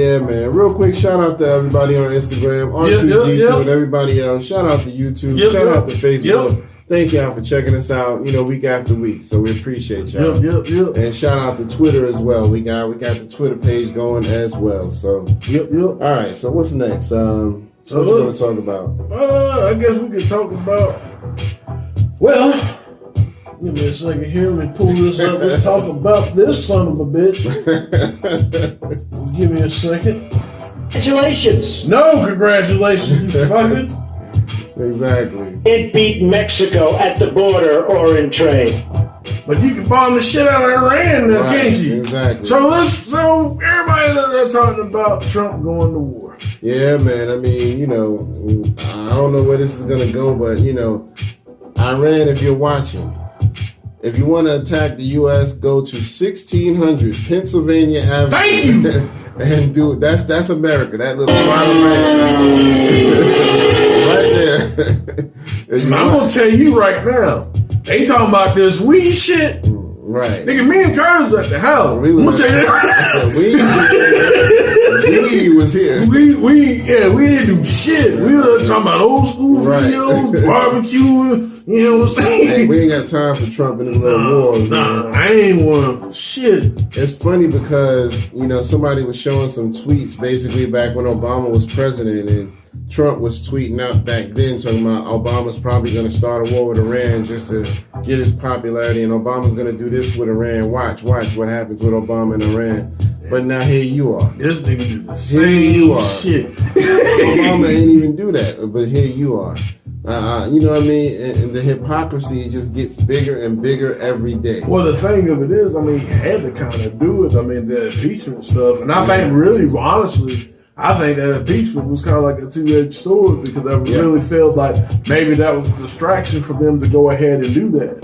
Yeah, man. Real quick, shout out to everybody on Instagram, R2G2, and everybody else. Shout out to YouTube. Shout out to Facebook. Thank y'all for checking us out, week after week. So we appreciate y'all. And shout out to Twitter as well. We got the Twitter page going as well. So All right. So what's next? What you want to talk about? I guess we could talk about. Well, give me a second here. Let me pull this up. Let's talk about this son of a bitch. Give me a second. Congratulations. No congratulations, you fucking. Exactly. It beat Mexico at the border or in trade. But you can bomb the shit out of Iran, can't you? Exactly. So everybody's out there talking about Trump going to war. Yeah, man. I mean, I don't know where this is gonna go, but Iran, if you're watching, if you want to attack the U.S., go to 1600 Pennsylvania Avenue. Thank you. And do that's America. That little plot of land. Right there. I'm gonna tell you right now, they talking about this weed shit. Right. Nigga, me and Curtis was at the house. I'm gonna tell you that. We was here. We didn't do shit. We were talking about old school videos, barbecuing, you know what I'm saying? Hey, we ain't got time for Trump and his little wars, man. I ain't one for shit. It's funny because, somebody was showing some tweets basically back when Obama was president, and Trump was tweeting out back then talking about Obama's probably going to start a war with Iran just to get his popularity, and Obama's going to do this with Iran. Watch what happens with Obama and Iran. But now here you are. This nigga do the same shit. Obama ain't even do that, but here you are. You know what I mean? And the hypocrisy just gets bigger and bigger every day. Well, the thing of it is, he had to kind of do it. The impeachment stuff. And I think really, honestly, that impeachment was kind of like a two-edged sword because I really felt like maybe that was a distraction for them to go ahead and do that.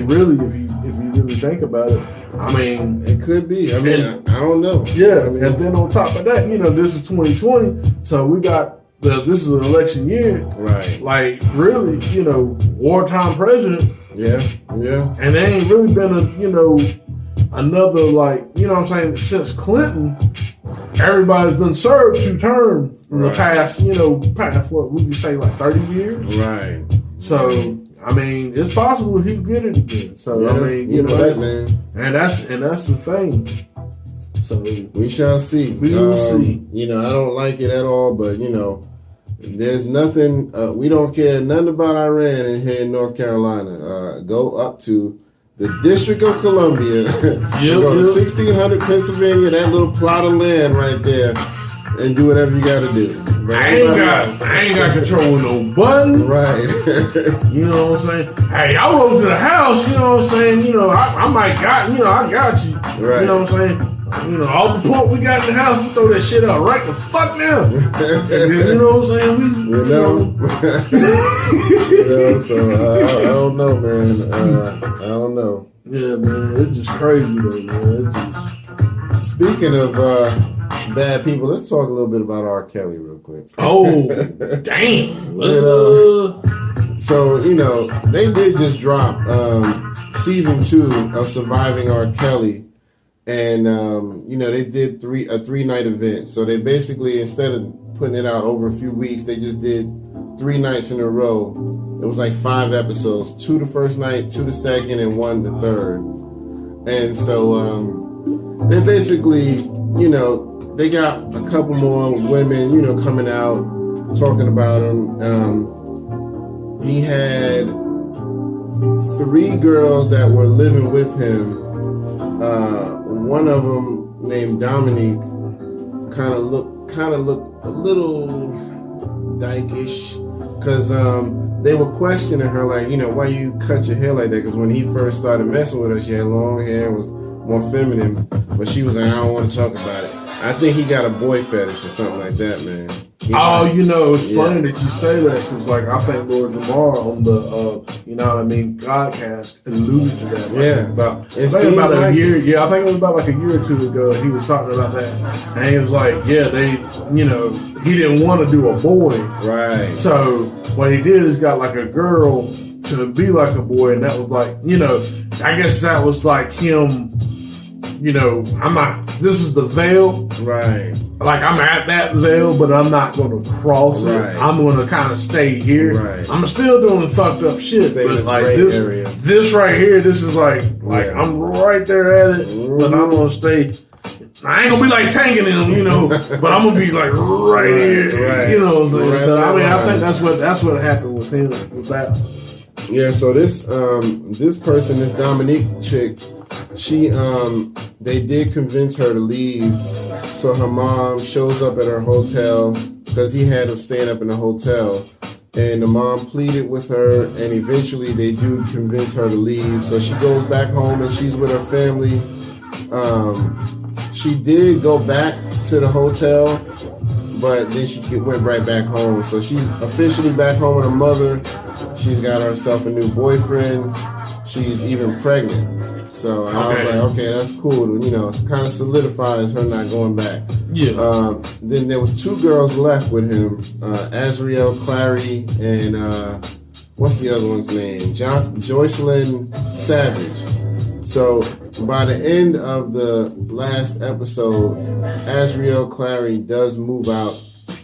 Really, if you really think about it, it could be. I don't know. Yeah, and then on top of that, this is 2020, so we got this is an election year. Right. Like, really, wartime president. Yeah. And there ain't really been another, since Clinton, everybody's done served 2 terms in the past, past what would you say, like 30 years? Right. So, it's possible he could get it again. So, that's the thing. So we shall see. We will see. I don't like it at all, but there's nothing. We don't care nothing about Iran in here in North Carolina. Go up to the District of Columbia. Go to 1600 Pennsylvania, that little plot of land right there, and do whatever you got to do. But I ain't got control of no button. Right. You know what I'm saying? Hey, I go to the house. You know what I'm saying? I might got. I got you. Right. You know what I'm saying? All the pork we got in the house, we throw that shit out right the fuck now. You know what I'm saying? So I don't know, man. I don't know. Yeah, man. It's just crazy, though, man. It's just... Speaking of bad people, let's talk a little bit about R. Kelly real quick. Oh, damn. So, they did just drop season 2 of Surviving R. Kelly. And, they did a 3-night event. So they basically, instead of putting it out over a few weeks, they just did 3 nights in a row. It was like 5 episodes, 2 the first night, 2 the second, and 1 the third. And so they basically, they got a couple more women, coming out, talking about him. He had 3 girls that were living with him. One of them named Dominique kind of looked a little dykish because they were questioning her like, why you cut your hair like that? Because when he first started messing with her, she had long hair, was more feminine, but she was like, I don't want to talk about it. I think he got a boy fetish or something like that, man. It's funny that you say that because, I think Lord Jamar on the, Godcast alluded to that. I think about a year. Yeah, I think it was about like a year or 2 ago. He was talking about that, and he was like, he didn't want to do a boy, right? So what he did is got like a girl to be like a boy, and that was like, I guess that was like him. This is the veil, right? like I'm at that veil, but I'm not going to cross it. I'm going to kind of stay here. I'm still doing fucked up shit, but like this right here, this is like I'm right there at it, but I'm going to stay. I ain't gonna be like tanking him, you know, but I'm gonna be like right here, you know. So I mean, I think that's what happened with him with that. Yeah. So this person, this Dominique chick, she they did convince her to leave. So her mom shows up at her hotel because he had him staying up in the hotel, and the mom pleaded with her, and eventually they do convince her to leave. So she goes back home and she's with her family. She did go back to the hotel, but then she went right back home. So she's officially back home with her mother. She's got herself a new boyfriend. She's even pregnant. So I was like, okay, that's cool. You know, it kind of solidifies her not going back. Yeah. Then there was 2 girls left with him, Azriel Clary and what's the other one's name? Joycelyn Savage. So by the end of the last episode, Azriel Clary does move out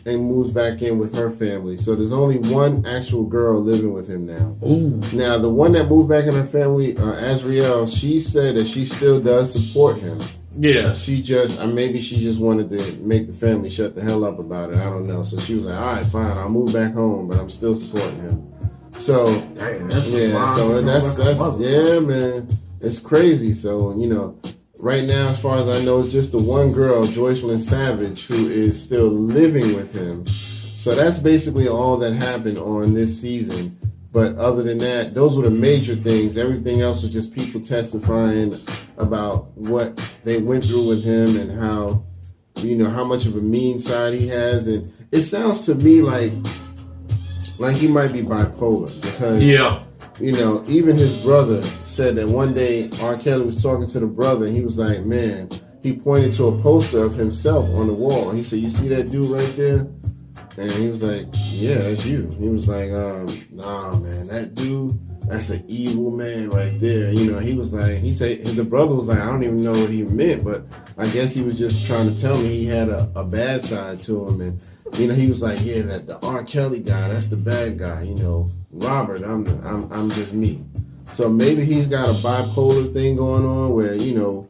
and moves back in with her family. So there's only one actual girl living with him now. Ooh. Now, the one that moved back in her family, Azriel, she said that she still does support him. Yeah. She just, maybe she just wanted to make the family shut the hell up about it. I don't know. So she was like, all right, fine, I'll move back home, but I'm still supporting him. So, dang, that's yeah, man. It's crazy. So, you know, right now, as far as I know, it's just the one girl, Joycelyn Savage, who is still living with him. So that's basically all that happened on this season. But other than that, those were the major things. Everything else was just people testifying about what they went through with him and how, you know, how much of a mean side he has. And it sounds to me like he might be bipolar because, you know, even his brother said that one day R. Kelly was talking to the brother and he was like, man, he pointed to a poster of himself on the wall. He said, you see that dude right there? And he was like, yeah, that's you. He was like, nah, man, that dude, that's an evil man right there. You know, he was like, he said, the brother was like, I don't even know what he meant, but I guess he was just trying to tell me he had a bad side to him. And, you know, he was like, yeah, that the R. Kelly guy, that's the bad guy. You know, Robert, I'm just me. So maybe he's got a bipolar thing going on where, you know,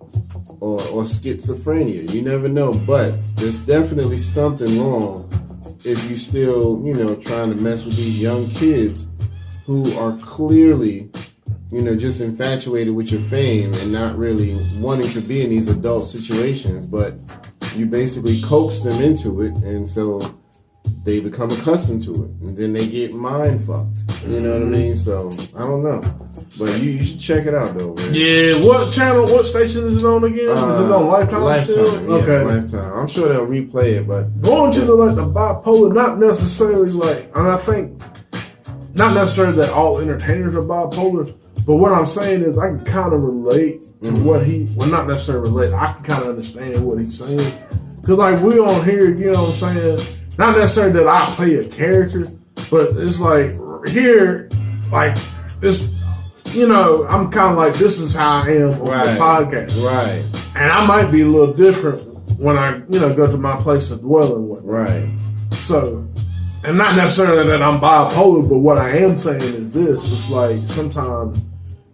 or schizophrenia. You never know. But there's definitely something wrong if you still, you know, trying to mess with these young kids who are clearly, you know, just infatuated with your fame and not really wanting to be in these adult situations, but you basically coax them into it, and so they become accustomed to it, and then they get mind fucked. You know what I mean? So I don't know, but you should check it out though, man. Yeah, what station is it on again? Is it on Lifetime? Lifetime, still? Yeah, okay, Lifetime. I'm sure they'll replay it, but going to the bipolar, not necessarily and I think not necessarily that all entertainers are bipolar. But what I'm saying is I can kind of relate to what not necessarily relate, I can kind of understand what he's saying. Because, like, we on here, you know what I'm saying? Not necessarily that I play a character, but it's like, here, like, this, you know, I'm kind of like, this is how I am on the podcast. Right. And I might be a little different when I, you know, go to my place of dwelling with. Right. So, and not necessarily that I'm bipolar, but what I am saying is this. It's like, sometimes,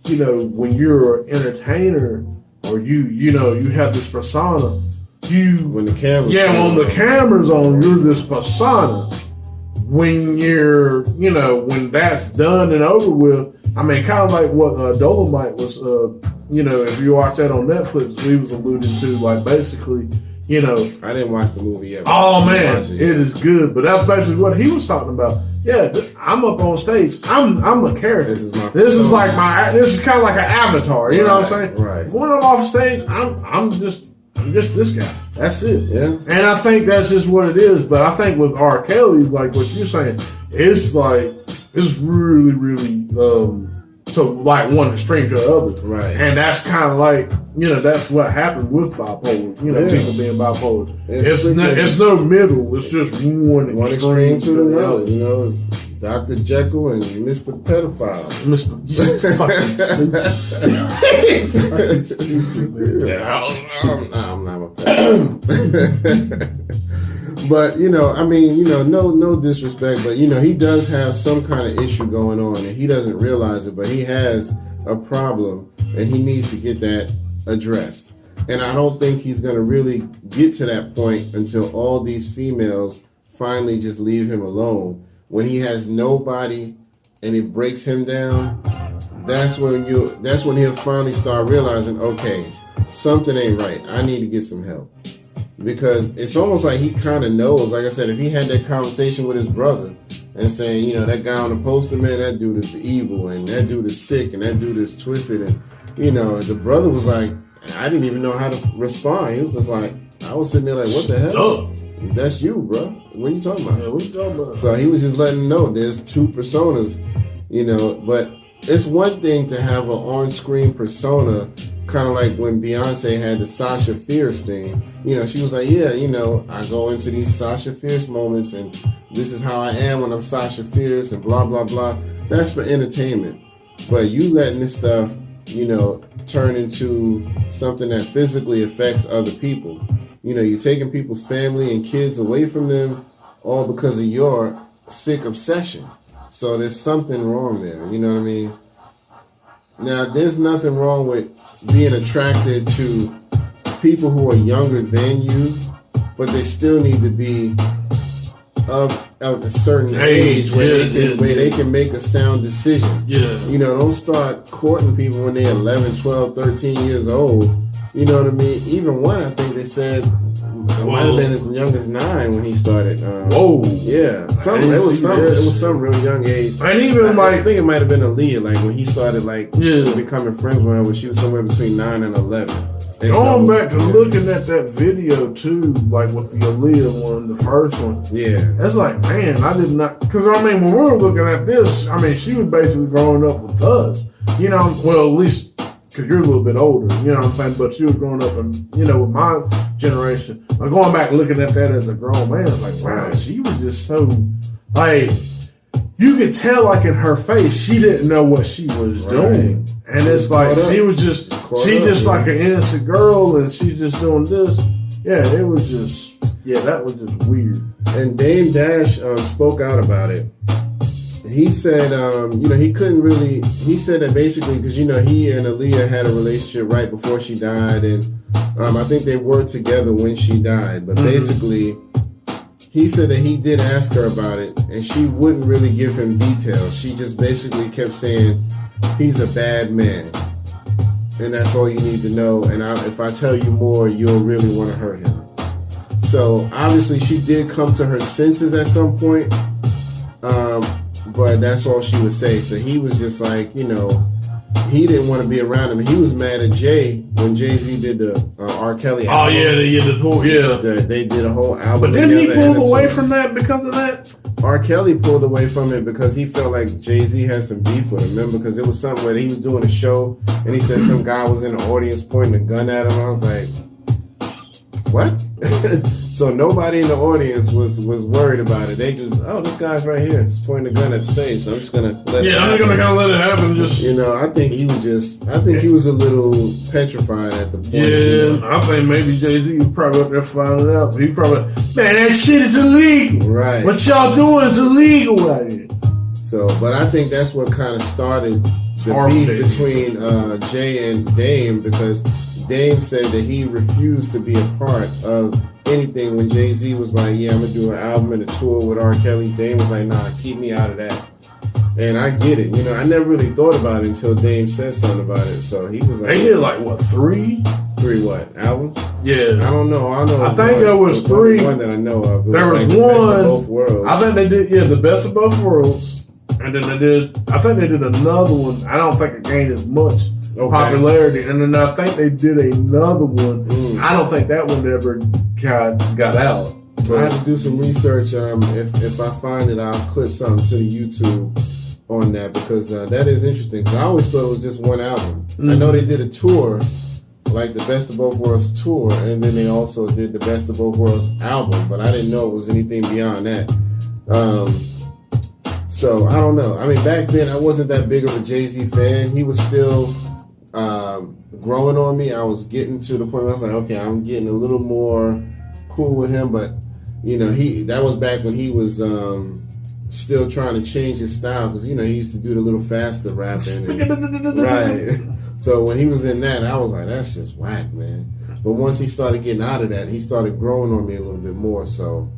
you know, when you're an entertainer or you know, you have this persona, when the camera's on, you're this persona. When you're, you know, when that's done and over with, I mean, kind of like what Dolomite was, you know, if you watch that on Netflix, we was alluding to, like, basically, you know. I didn't watch the movie yet. Oh, man, it is good. But that's basically what he was talking about. Yeah, I'm up on stage. I'm a character. This is like this is kind of like an avatar. You know what I'm saying? Right. When I'm off stage, I'm just this guy. That's it. Yeah. And I think that's just what it is. But I think with R. Kelly, like what you're saying, it's like it's really, really to like one extreme to the other. Right. And that's kind of like, you know, that's what happened with bipolar. You know, people being bipolar. It's no middle. It's just one extreme to the other. You know, it's Dr. Jekyll and Mr. Pedophile. Mr. fucking stupid. I'm not a pedophile. But I mean, no disrespect, but he does have some kind of issue going on, and he doesn't realize it. But he has a problem, and he needs to get that addressed. And I don't think he's going to really get to that point until all these females finally just leave him alone. When he has nobody, and it breaks him down, that's when he'll finally start realizing, okay, something ain't right. I need to get some help. Because it's almost like he kind of knows, like I said, if he had that conversation with his brother and saying, that guy on the poster, man, that dude is evil, and that dude is sick, and that dude is twisted, and, the brother was like, I didn't even know how to respond. He was just like, I was sitting there like, what the hell? That's you, bro. What are you talking about? Yeah, what you talking about? So he was just letting him know there's two personas, but it's one thing to have an on-screen persona, kind of like when Beyonce had the Sasha Fierce thing. She was like, yeah, I go into these Sasha Fierce moments, and this is how I am when I'm Sasha Fierce, and blah, blah, blah. That's for entertainment. But you letting this stuff, turn into something that physically affects other people. You're taking people's family and kids away from them all because of your sick obsession. So there's something wrong there. You know what I mean? Now, there's nothing wrong with being attracted to people who are younger than you, but they still need to be of a certain age where they can make a sound decision. Yeah. Don't start courting people when they're 11, 12, 13 years old. You know what I mean? Even one, I think they said, it might have been as young as 9 when he started. Whoa. Yeah. It was some real young age. And even I think it might have been Aaliyah, like when he started becoming friends with her when she was somewhere between 9 and 11. And going back to looking at that video too, like with the Aaliyah one, the first one. Yeah. It's like, man, I did not, because when we were looking at this, she was basically growing up with us. Well, at least because you're a little bit older, you know what I'm saying? But she was growing up, and with my generation. Like going back looking at that as a grown man, it's like, wow, she was just so like, you could tell like in her face she didn't know what she was doing, and it's like she was just like an innocent girl, and she's just doing this. Yeah, it was just that was just weird. And Dame Dash spoke out about it. He said, he couldn't really. He said that basically because he and Aaliyah had a relationship right before she died, and I think they were together when she died. But basically, he said that he did ask her about it, and she wouldn't really give him details. She just basically kept saying, "He's a bad man, and that's all you need to know. And if I tell you more, you'll really want to hurt him." So obviously, she did come to her senses at some point. But that's all she would say. So he was just like, he didn't want to be around him. He was mad at Jay when Jay-Z did the R. Kelly album. Oh, yeah, they did the tour, yeah. They did a whole album. But didn't he pull away from that because of that? R. Kelly pulled away from it because he felt like Jay-Z had some beef with him. Remember? Because it was something where he was doing a show and he said some guy was in the audience pointing a gun at him. I was like, what? So nobody in the audience was worried about it. They just, this guy's right here, just pointing a gun at the stage. So I'm just gonna let it happen. I'm gonna kind of let it happen. Just I think he was a little petrified at the point. Yeah, I think maybe Jay-Z was probably up there finding it out. He probably, man, that shit is illegal. Right. What y'all doing is illegal out here. So, but I think that's what kind of started the beef between Jay and Dame, because Dame said that he refused to be a part of anything when Jay-Z was like, yeah, I'm going to do an album and a tour with R. Kelly. Dame was like, nah, keep me out of that. And I get it. I never really thought about it until Dame said something about it. So he was like... They did like, what, 3? 3 what? Albums? Yeah. I don't know. I think there was 3. One that I know of. There was like one. The Best of Both Worlds. I think they did, the Best of Both Worlds. And then I think they did another one. I don't think it gained as much popularity. And then I think they did another one. I don't think that one ever got out. But I have to do some research. If I find it, I'll clip something to the YouTube on that, because that is interesting. Because I always thought it was just one album. I know they did a tour, like the Best of Both Worlds tour, and then they also did the Best of Both Worlds album, but I didn't know it was anything beyond that. So I don't know. I mean, back then I wasn't that big of a Jay-Z fan. He was still growing on me. I was getting to the point where I was like, okay, I'm getting a little more cool with him, but that was back when he was still trying to change his style because he used to do the little faster rapping. Right. So when he was in that, I was like, that's just whack, man. But once he started getting out of that, he started growing on me a little bit more. So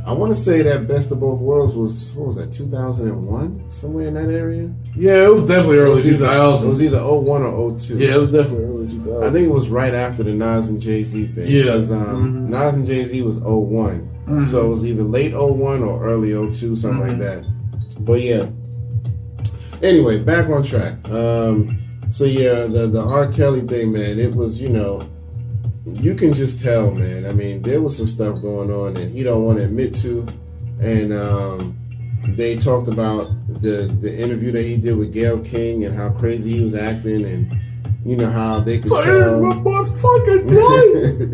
I want to say that Best of Both Worlds was, what was that, 2001? Somewhere in that area? Yeah, it was definitely early 2000s. It was either 01 or 02. Yeah, it was definitely early 2000s. I think it was right after the Nas and Jay-Z thing. Yeah. Because Nas and Jay-Z was 01. Mm-hmm. So it was either late 01 or early 02, something like that. But yeah. Anyway, back on track. So yeah, the R. Kelly thing, man, it was, you can just tell, man. I mean, there was some stuff going on that he don't want to admit to. And they talked about the interview that he did with Gayle King and how crazy he was acting and how they could tell. My fucking life.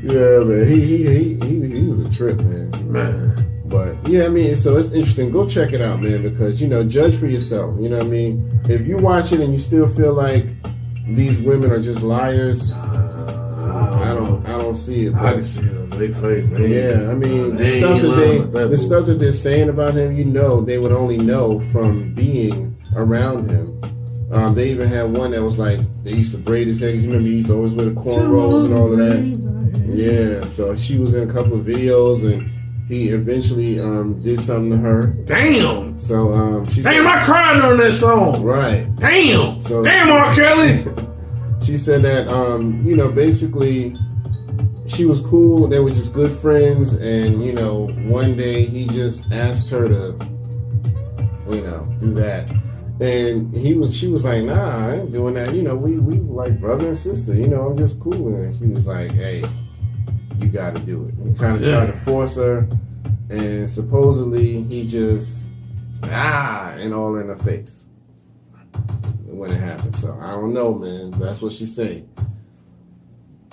Yeah, man. He was a trip, man. But yeah, I mean, so it's interesting. Go check it out, man, because judge for yourself. You know what I mean? If you watch it and you still feel like these women are just liars, I don't see it. I can see it on their face. Yeah, I mean, the stuff that they're saying about him, they would only know from being around him. They even had one that was like, they used to braid his hair. You remember he used to always wear the cornrows and all of that? Yeah, so she was in a couple of videos and he eventually did something to her. Damn! So she said, I cried during that song. Right. Damn! So damn, R. Kelly! She said that, basically she was cool. They were just good friends. And, one day he just asked her to, do that. And she was like, nah, I ain't doing that. We like brother and sister, I'm just cool. And he was like, hey, you got to do it. He kind of tried to force her. And supposedly he just, and all in her face when it happened. So I don't know, man. That's what she said.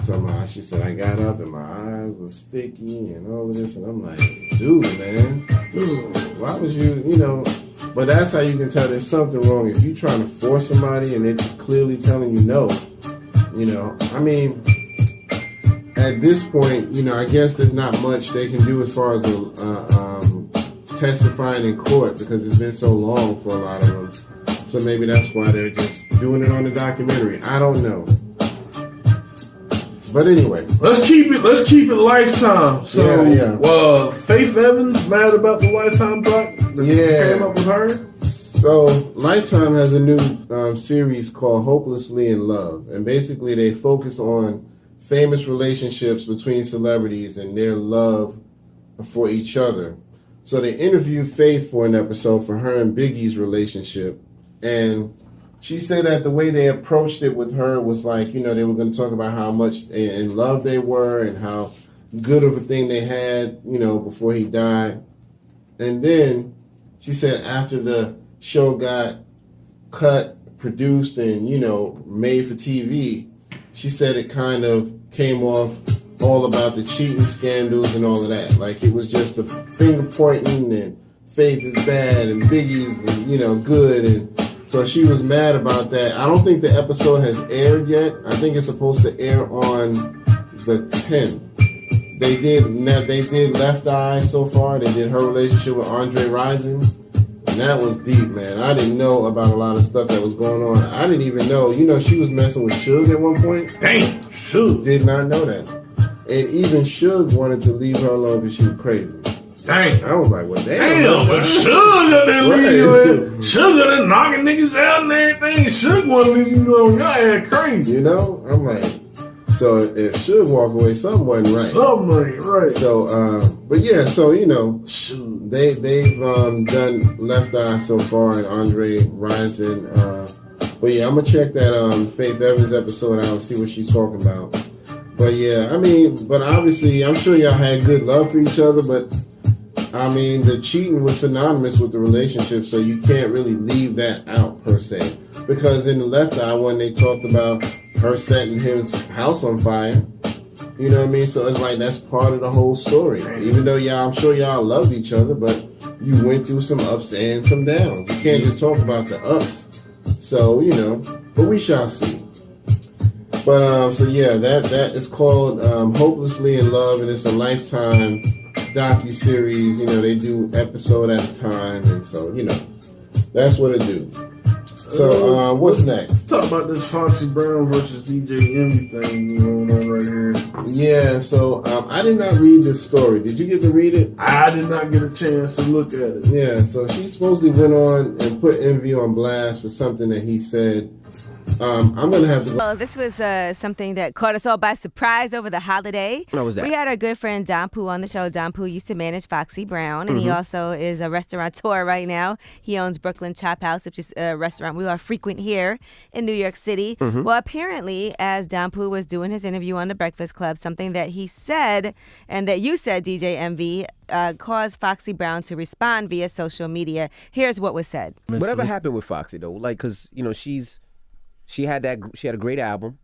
Somehow she said, I got up and my eyes were sticky and all of this. And I'm like, dude, man, why would you, But that's how you can tell there's something wrong. If you're trying to force somebody and they're clearly telling you no, I mean, at this point, I guess there's not much they can do as far as testifying in court because it's been so long for a lot of them. So maybe that's why they're just doing it on the documentary. I don't know. But anyway, let's keep it Lifetime. So, Faith Evans mad about the Lifetime doc that came up with her. So Lifetime has a new series called Hopelessly in Love, and basically they focus on famous relationships between celebrities and their love for each other. So they interviewed Faith for an episode for her and Biggie's relationship, and she said that the way they approached it with her was like, they were going to talk about how much in love they were and how good of a thing they had, before he died. And then she said after the show got cut, produced, and, made for TV, she said it kind of came off all about the cheating scandals and all of that. Like it was just a finger pointing and Faith is bad and Biggie's, good. And so she was mad about that. I don't think the episode has aired yet. I think it's supposed to air on the 10th. They did Left Eye so far. They did her relationship with Andre Rison. And that was deep, man. I didn't know about a lot of stuff that was going on. I didn't even know. She was messing with Suge at one point. Damn, Suge. Did not know that. And even Suge wanted to leave her alone because she was crazy. Dang. I was like, well, damn, but Suge up there leaving you in. Suge up there knocking niggas out and everything. Suge want to leave you alone. Y'all ain't crazy. I'm like, so if Suge walk away, something wasn't right. Something ain't right. So, but yeah, so, they've done Left Eye so far and Andre Rison. But yeah, I'm going to check that Faith Evans episode out and see what she's talking about. But yeah, I mean, but obviously, I'm sure y'all had good love for each other, but I mean, the cheating was synonymous with the relationship, so you can't really leave that out per se. Because in the Left Eye, when they talked about her setting his house on fire, you know what I mean? So it's like that's part of the whole story. Even though I'm sure y'all loved each other, but you went through some ups and some downs. You can't just talk about the ups. So, but we shall see. But so yeah, that is called Hopelessly in Love, and it's a Lifetime docuseries. You know, they do episode at a time, and so you know, that's what it do. So what's next? Talk about this Foxy Brown versus DJ Envy thing going on right here. Yeah, so I did not read this story. Did you get to read it? I did not get a chance to look at it. Yeah, so she supposedly went on and put Envy on blast for something that he said. I'm going to have to... Well, this was something that caught us all by surprise over the holiday. What was that? We had our good friend Thhp on the show. Thhp used to manage Foxy Brown, and he also is a restaurateur right now. He owns Brooklyn Chop House, which is a restaurant we are frequent here in New York City. Well, apparently, as Thhp was doing his interview on The Breakfast Club, something that he said, and that you said, DJ MV, caused Foxy Brown to respond via social media. Here's what was said. Whatever happened with Foxy, though, like, because, you know, she had a great album.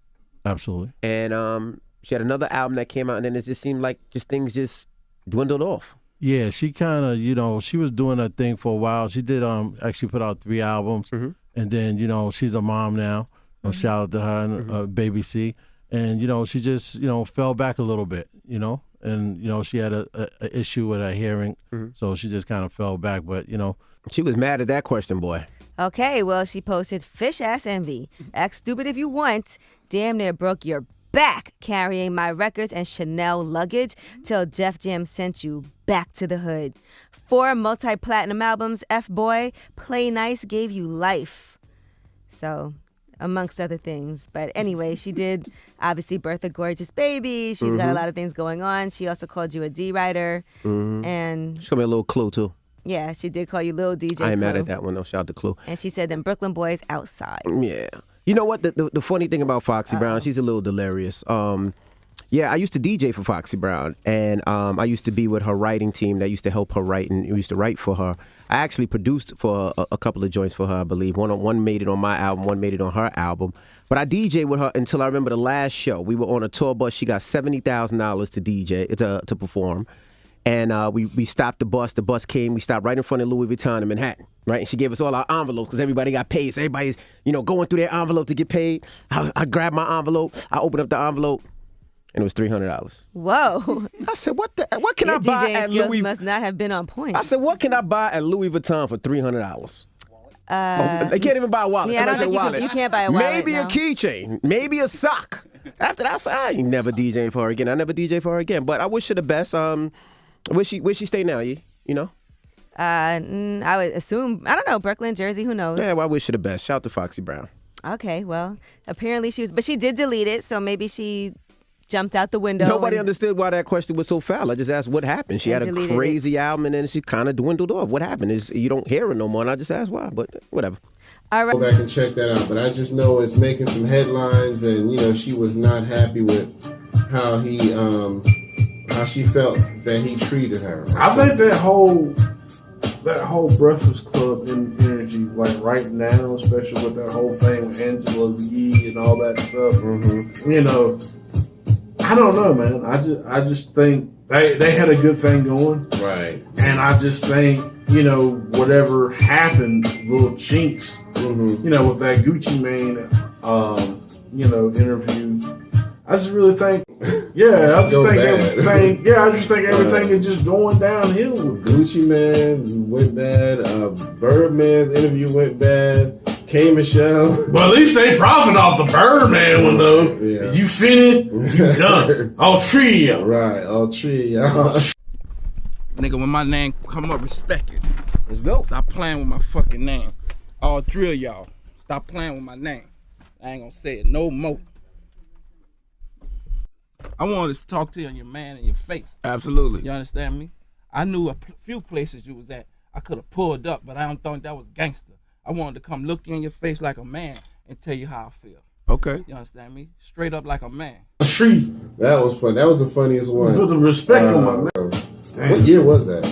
Absolutely. And she had another album that came out, and then it just seemed like things just dwindled off. Yeah, she kind of, you know, she was doing her thing for a while. She did actually put out 3 albums. And then, you know, she's a mom now. Shout out to her and Baby C. And, you know, she just, you know, fell back a little bit, you know. And, you know, she had a issue with her hearing. So she just kind of fell back. But, you know. She was mad at that question, boy. Okay, well, she posted, fish ass envy. Act stupid if you want. Damn near broke your back carrying my records and Chanel luggage till Def Jam sent you back to the hood. 4 multi-platinum albums, F-Boy. Play Nice gave you life. So, amongst other things. But anyway, she did obviously birth a gorgeous baby. She's got a lot of things going on. She also called you a D-writer. And She's gonna be a little Clue, too. yeah, she did call you Lil DJ. I ain't mad Clue. at that one, though. Shout out to Clue. And she said them Brooklyn boys outside. Yeah. You know what? The funny thing about Foxy Brown, she's a little delirious. Yeah, I used to DJ for Foxy Brown, and I used to be with her writing team that used to help her write, and used to write for her. I actually produced for a couple of joints for her, I believe. One made it on my album, one made it on her album. But I DJed with her until I remember the last show. We were on a tour bus. She got $70,000 to DJ, to perform. And we stopped the bus. The bus came. We stopped right in front of Louis Vuitton in Manhattan, right? And she gave us all our envelopes because everybody got paid. So everybody's, you know, going through their envelope to get paid. I grabbed my envelope. I opened up the envelope, and it was $300. Whoa. I said, what can I Your buy DJing at skills Louis? must not have been on point. I said, what can I buy at Louis Vuitton for $300? They can't even buy a wallet. Yeah, I don't Somebody think said wallet. you can't buy a wallet. Maybe no. a keychain. Maybe a sock. After that, I said, I ain't never DJing for her again. I never DJ for her again. But I wish her the best. Where she stay now, you know? I would assume, I don't know, Brooklyn, Jersey, who knows? Yeah, well, I wish her the best. Shout out to Foxy Brown. Okay, well, apparently but she did delete it, so maybe she jumped out the window. Nobody understood why that question was so foul. I just asked what happened. She had a crazy album, and then she kind of dwindled off. What happened? Is you don't hear her no more, and I just asked why, but whatever. All right. Go back and check that out. But I just know it's making some headlines, and, you know, she was not happy with how she felt that he treated her. I think that whole Breakfast Club energy, like right now, especially with that whole thing with Angela Yee and all that stuff. You know, I don't know, man. I just think they had a good thing going, right? And I just think, you know, whatever happened, little chinks, you know, with that Gucci Mane, you know, interview. I just really think, I just think everything is just going downhill. Gucci Man went bad. Birdman's interview went bad. K. Michelle. But at least they profit off the Birdman one though. Yeah. You finished, you done. All trio. Right, all trio. Nigga, when my name come up, respect it. Let's go. Stop playing with my fucking name. All three of y'all, stop playing with my name. I ain't gonna say it no more. I wanted to talk to you on your man in your face. Absolutely. You understand me? I knew a few places you was at. I could have pulled up, but I don't think that was gangster. I wanted to come look you in your face like a man and tell you how I feel. Okay. You understand me? Straight up like a man. Tree. That was fun. That was the funniest one. Put the respect on my man. What year was that?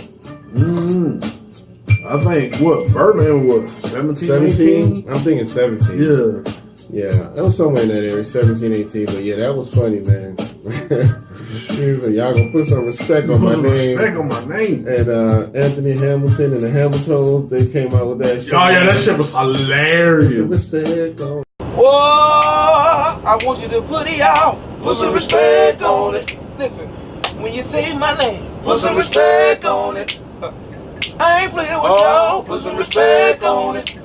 I think, Birdman was 17, 17? I'm thinking 17. Yeah. Yeah, that was somewhere in that area, 17, 18. But yeah, that was funny, man. He was like, y'all gonna put some respect on my name. Respect on my name. And Anthony Hamilton and the Hamiltons, they came out with that shit. Oh yeah, that shit was hilarious. Some respect on. Whoa, I want you to put it out. Put some respect on it. Listen, when you say my name, put some respect on it. I ain't playing with y'all, put some respect on it.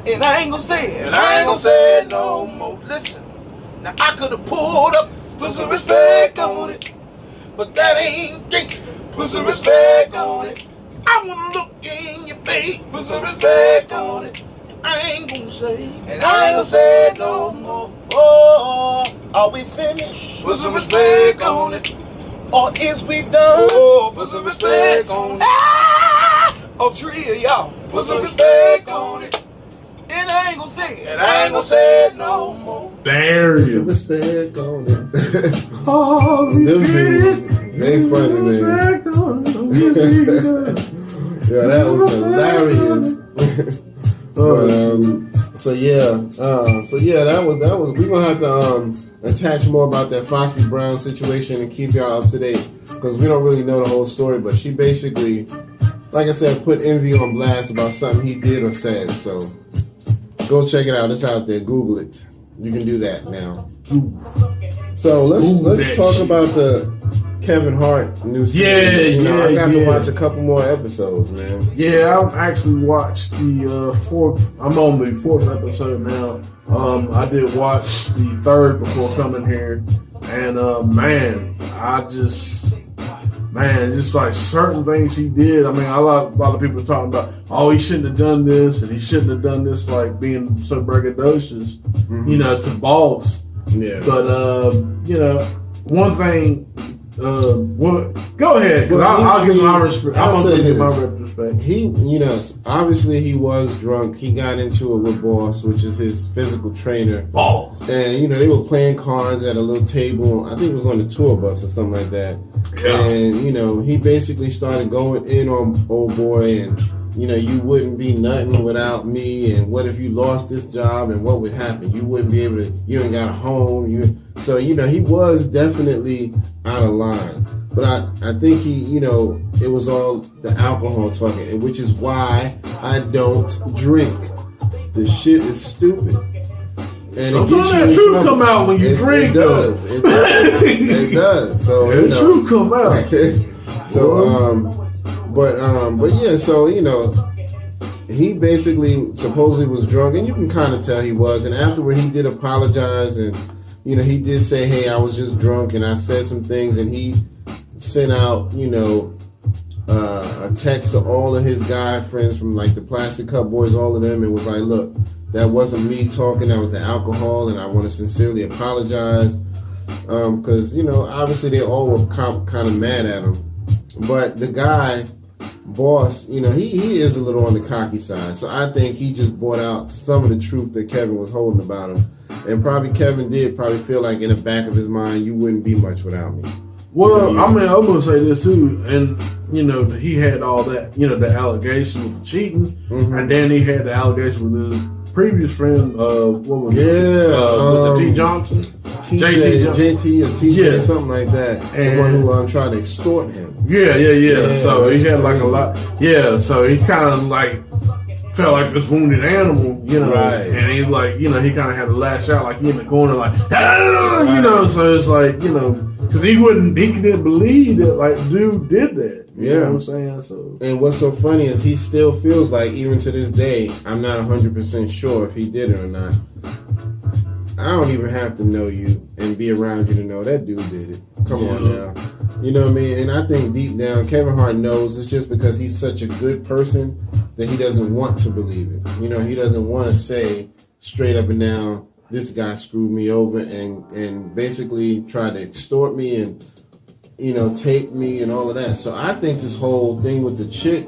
And I ain't gonna say it, and I ain't gonna say it no more. Listen, now I could've pulled up, put some respect on it. But that ain't gay, put some respect on it. I wanna look in your face, put some respect on it. I ain't gonna say, and I ain't gonna say it no more. Oh, are we finished? Put some respect on it. Or is we done? Oh, put some respect on it. Ah, all three of y'all, put some respect on it. And I ain't gonna say it, and I ain't gonna say it no more. There Put you some go. respect on it. Oh, we Them finished. dudes, they funny, man. Respect on it. Yeah, that was hilarious. But that was. We gonna have to attach more about that Foxy Brown situation and keep y'all up to date because we don't really know the whole story. But she basically, like I said, put Envy on blast about something he did or said. So go check it out. It's out there. Google it. You can do that now. So let's talk about the Kevin Hart new series. I got to watch a couple more episodes, man. Yeah, I've actually watched the fourth. I'm on the fourth episode now. I did watch the third before coming here, and just like certain things he did. I mean, a lot of people are talking about, oh, he shouldn't have done this, and he shouldn't have done this, like being so braggadocious, to boss. Yeah. But one thing. Go ahead, because I'll give my respect. I'm gonna give my respect. He, obviously he was drunk. He got into it with Boss, which is his physical trainer. Ball. And they were playing cards at a little table. I think it was on the tour bus or something like that. Yeah. And he basically started going in on old boy, and you wouldn't be nothing without me. And what if you lost this job? And what would happen? You wouldn't be able to. You ain't got a home. So he was definitely out of line. But I think he, it was all the alcohol talking, which is why I don't drink. The shit is stupid. And sometimes that truth come out when you drink. It does. It does. So the truth come out. he basically supposedly was drunk, and you can kind of tell he was. And afterward, he did apologize, and he did say, "Hey, I was just drunk, and I said some things," and he sent out, a text to all of his guy friends from like the Plastic Cup Boys, all of them, and was like, "Look, that wasn't me talking. That was the alcohol, and I want to sincerely apologize." Because obviously they all were kind of mad at him, but the guy, Boss, he is a little on the cocky side. So I think he just brought out some of the truth that Kevin was holding about him, and probably Kevin did feel like in the back of his mind, you wouldn't be much without me. Well, I'm gonna say this too, and he had all that, the allegation with the cheating, and then he had the allegation with his previous friend, with the T. Johnson, JT or TJ, something like that, and the one who tried to extort him. Yeah. So he had like a lot. Yeah, so he kind of like felt like this wounded animal, right. And he like, he kind of had to lash out, like he in the corner, like, so it's like, because he didn't believe that like dude did that. You know what I'm saying? So, and what's so funny is he still feels like, even to this day, I'm not 100% sure if he did it or not. I don't even have to know you and be around you to know that dude did it. Come on now. You know what I mean? And I think deep down, Kevin Hart knows it's just because he's such a good person that he doesn't want to believe it. He doesn't want to say straight up and down, this guy screwed me over and basically tried to extort me and, tape me and all of that. So I think this whole thing with the chick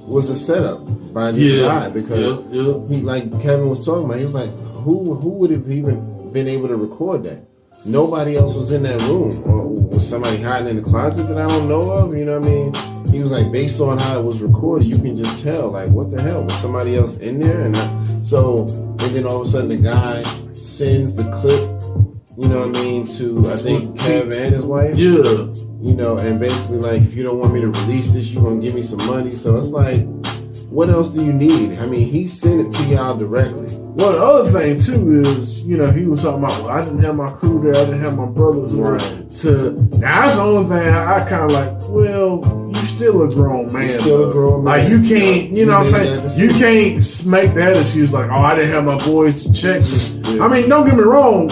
was a setup by this guy because he, like Kevin was talking about, he was like, who would have even been able to record that? Nobody else was in that room. Or was somebody hiding in the closet that I don't know of? You know what I mean? He was like, based on how it was recorded, you can just tell, like, what the hell? Was somebody else in there? And then all of a sudden the guy sends the clip, to, I think, Kev and his wife. Yeah. And basically, like, if you don't want me to release this, you're going to give me some money. So it's like, what else do you need? I mean, he sent it to y'all directly. Well, the other thing too is, you know, he was talking about, well, I didn't have my crew there, I didn't have my brothers to. Now that's the only thing I kind of like. Well, you still a grown man. You still a grown man. Like you can't, you know what I'm saying? You can't make that excuse like, oh, I didn't have my boys to check me. Yeah. I mean, don't get me wrong,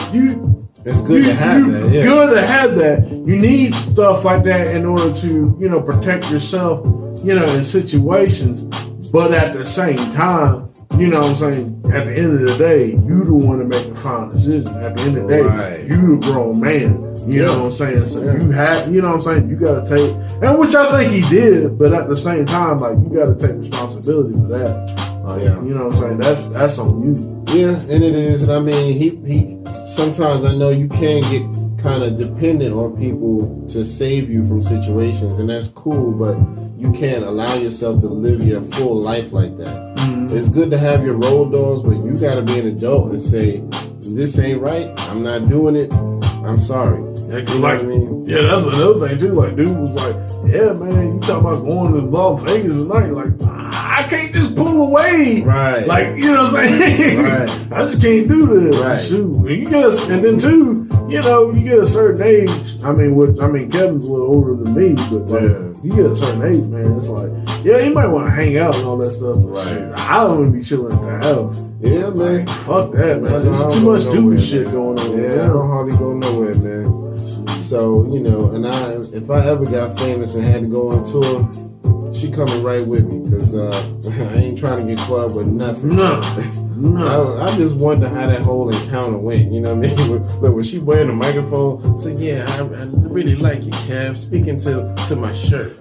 it's good to have that. Yeah. Good to have that. You need stuff like that in order to, you know, protect yourself, you know, in situations. But at the same time, you know what I'm saying, at the end of the day, you the one to make the final decision. At the end of the day, you the grown man. You know what I'm saying? So you have, you know what I'm saying, you gotta take, and which I think he did, but at the same time, like, you gotta take responsibility for that. You know what I'm saying? That's on you. Yeah, and it is. And I mean, he sometimes I know you can get kind of dependent on people to save you from situations, and that's cool, but you can't allow yourself to live your full life like that. Mm-hmm. It's good to have your road dogs, but you got to be an adult and say, this ain't right, I'm not doing it, I'm sorry. Yeah, you know like, what I mean? Yeah, that's another thing too. Like, dude was like, yeah, man, you talking about going to Las Vegas tonight. Like, I can't just pull away. Right. Like, you know what I'm saying? Right. I just can't do this. Right. Shoot. And then too, you know, you get a certain age. I mean, Kevin's a little older than me, but like, you get a certain age, man, it's like, yeah, you might want to hang out and all that stuff. But shit, I don't want to be chilling at the house. Yeah, man. Like, fuck that, man. There's too much stupid shit going on. Yeah, I don't hardly go nowhere, man. So, you know, and if I ever got famous and had to go on tour, she coming right with me, because I ain't trying to get caught up with nothing. No. I just wonder how that whole encounter went, you know what I mean? But when she wearing the microphone, so yeah, I really like you, Kev, speaking to my shirt.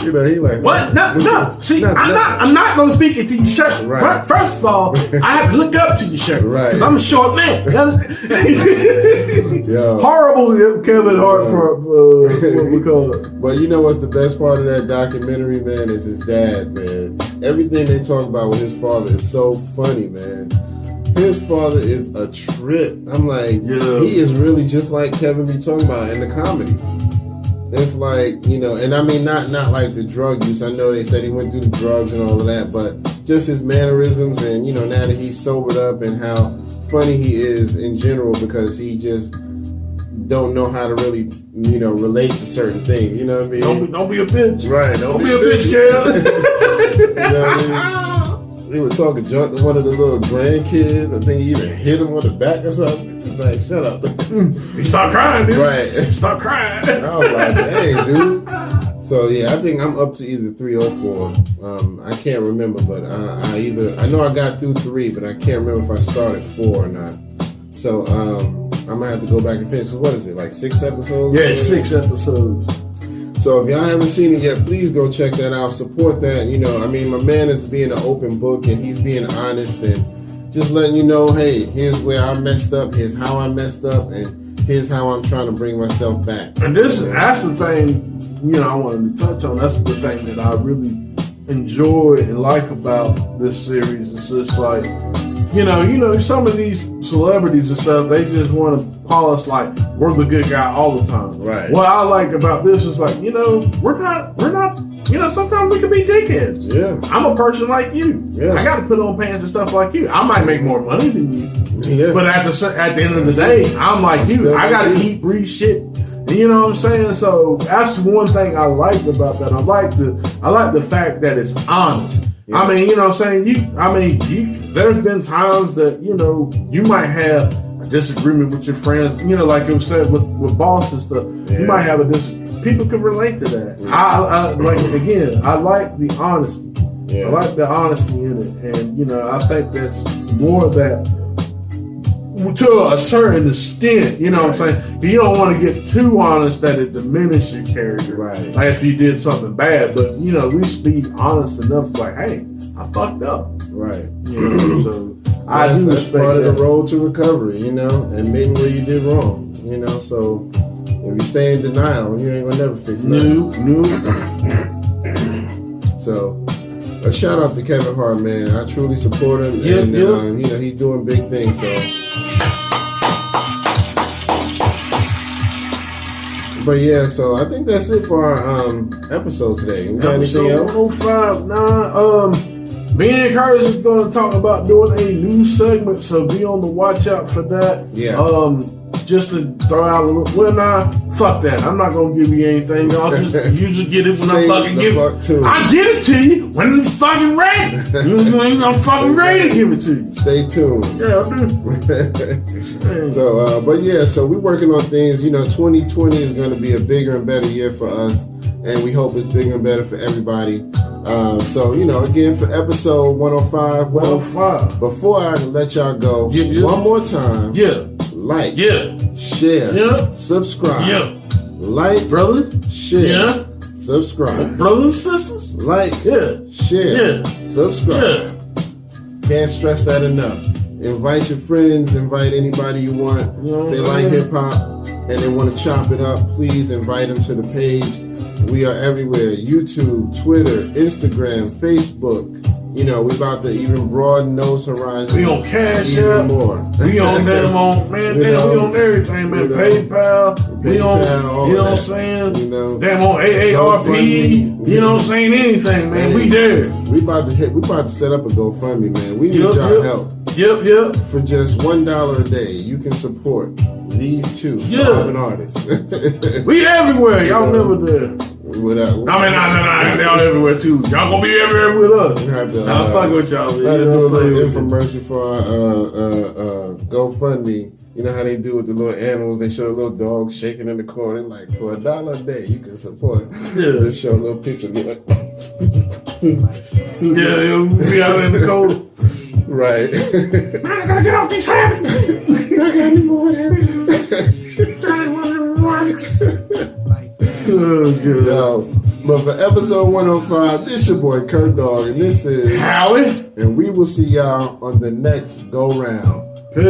You know, he like, what? No. See, I'm not gonna speak into your shirt. Right. First of all, I have to look up to your shirt. Right. Because I'm a short man. Yo. Horrible Kevin Hart for what we call it. But you know what's the best part of that documentary, man, is his dad, man. Everything they talk about with his father is so funny, man. His father is a trip. I'm like, he is really just like Kevin be talking about in the comedy. It's like, you know, and I mean, not like the drug use. I know they said he went through the drugs and all of that, but just his mannerisms and, you know, now that he's sobered up and how funny he is in general, because he just don't know how to really, you know, relate to certain things. You know what I mean? Don't be a bitch. Right. Don't be a bitch, Kev. You know what I mean? He was talking junk to one of the little grandkids. I think he even hit him on the back or something. He's like, shut up. He stopped crying, dude. Right. Stop crying. I was like, dang, dude. So, yeah, I think I'm up to either 3 or 4. I can't remember, but I know I got through 3, but I can't remember if I started 4 or not. So, I'm going to have to go back and finish. So what is it, like 6 episodes? Yeah, 6 episodes. So if y'all haven't seen it yet, please go check that out. Support that. You know, I mean, my man is being an open book, and he's being honest and just letting you know, hey, here's where I messed up, here's how I messed up, and here's how I'm trying to bring myself back. And that's the thing, you know, I wanted to touch on. That's the thing that I really enjoy and like about this series. It's just like, you know, some of these celebrities and stuff, they just want to call us like we're the good guy all the time. Right. What I like about this is like, you know, we're not, you know, sometimes we can be dickheads. Yeah. I'm a person like you. Yeah. I got to put on pants and stuff like you. I might make more money than you. Yeah. But at the end of the day, I'm like you. I got to eat, breathe, shit. You know what I'm saying? So that's one thing I like about that. I like the fact that it's honest. Yeah. I mean, you know what I'm saying? There's been times that, you know, you might have a disagreement with your friends, you know, like it was said with boss and stuff. Yeah. You might have a disagreement. People can relate to that. Yeah. I like the honesty. Yeah. I like the honesty in it. And, you know, I think that's more of that to a certain extent, you know what I'm saying? You don't want to get too honest that it diminishes your character. Right. Like if you did something bad, but, you know, at least be honest enough to like, hey, I fucked up. Right. You know, so I do that's respect part that. of the road to recovery, you know, and admitting where you did wrong, you know, so if you stay in denial, you ain't gonna never fix nothing. So a shout out to Kevin Hart, man. I truly support him, and you know, he's doing big things, so. But yeah, so I think that's it for our episode today. We got anything else? 105. Me and Curtis is going to talk about doing a new segment, so be on the watch out for that. Yeah. Just to throw out a little. Well, nah, fuck that. I'm not gonna give you anything. You just get it when I fucking give it. I give it to you when it's fucking ready. I'm fucking ready to give it to you. Stay tuned. Yeah, I do. So, but yeah, so we're working on things. 2020 is going to be a bigger and better year for us, and we hope it's bigger and better for everybody. So, again, for episode 105. Well, 105. Before I let y'all go, one more time. Yeah. Like. Yeah. Share. Yeah. Subscribe. Yeah. Like. Brothers. Share. Yeah. Subscribe. Brothers and sisters. Like. Yeah. Share. Yeah. Subscribe. Yeah. Can't stress that enough. Invite your friends. Invite anybody you want. If they like hip hop and they want to chop it up, please invite them to the page. We are everywhere. YouTube, Twitter, Instagram, Facebook. We about to even broaden those horizons. We on Cash even App. more. We on them on man. We on everything, man. PayPal. We on. You know what I'm saying? Damn on AARP. You know what I'm saying? Anything, man. Hey, we there. We about to set up a GoFundMe, man. We need y'all help. Yep. For just $1 a day, you can support these two starving artists. We everywhere. Y'all never there. Y'all everywhere too. Y'all gonna be everywhere with us. I'll fuck with y'all. I had to do a little infomercial for our GoFundMe. You know how they do with the little animals? They show a little dog shaking in the corner. Like, for $1 a day, you can support. Just show a little picture. Be like, we out in the cold. Right. Man, I gotta get off these habits. I got any more habits. Got any more rocks. But for episode 105, this your boy Kurt Dog, and this is Howie. And we will see y'all on the next go round. Peace.